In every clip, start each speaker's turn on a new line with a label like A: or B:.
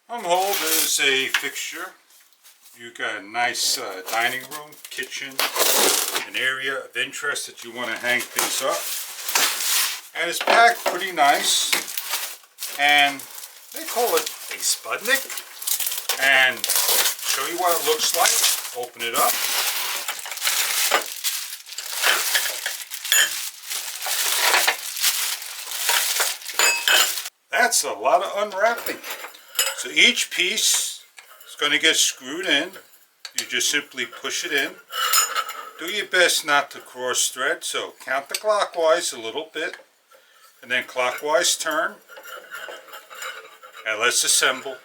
A: HUMHOLD is a fixture. You got a nice dining room, kitchen, an area of interest that you want to hang things up. And it's packed pretty nice. And they call it a Sputnik. And show you what it looks like. Open it up. That's a lot of unwrapping. So each piece is going to get screwed in. You just simply push it in. Do your best not to cross thread, so counterclockwise a little bit, and then clockwise turn. And let's assemble.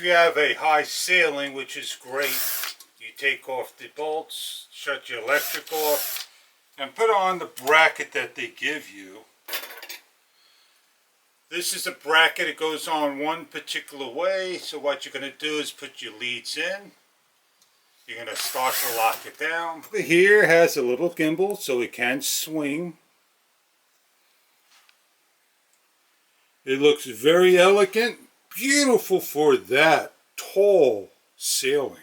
A: You have a high ceiling, which is great. You take off the bolts, shut your electric off, and put on the bracket that they give you. This is a bracket. It goes on one particular way. So what you're going to do is put your leads in. You're going to start to lock it down. Here has a little gimbal so it can swing. It looks very elegant. Beautiful for that tall ceiling.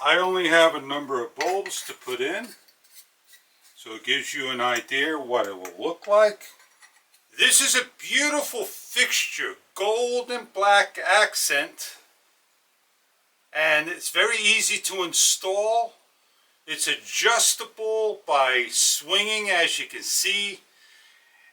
A: I only have a number of bulbs to put in, so it gives you an idea what it will look like. This is a beautiful fixture, gold and black accent, and it's very easy to install. It's adjustable by swinging, as you can see.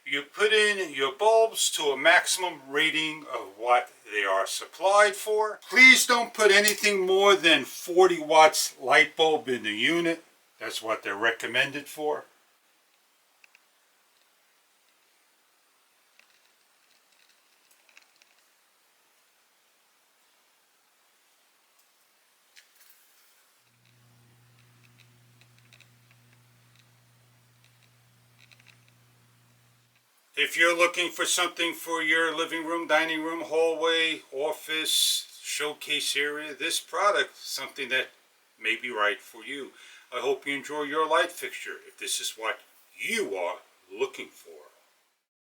A: You put in your bulbs to a maximum rating of what they are supplied for. Please don't put anything more than 40 watts light bulb in the unit. That's what they're recommended for. If you're looking for something for your living room, dining room, hallway, office, showcase area, this product is something that may be right for you. I hope you enjoy your light fixture if this is what you are looking for.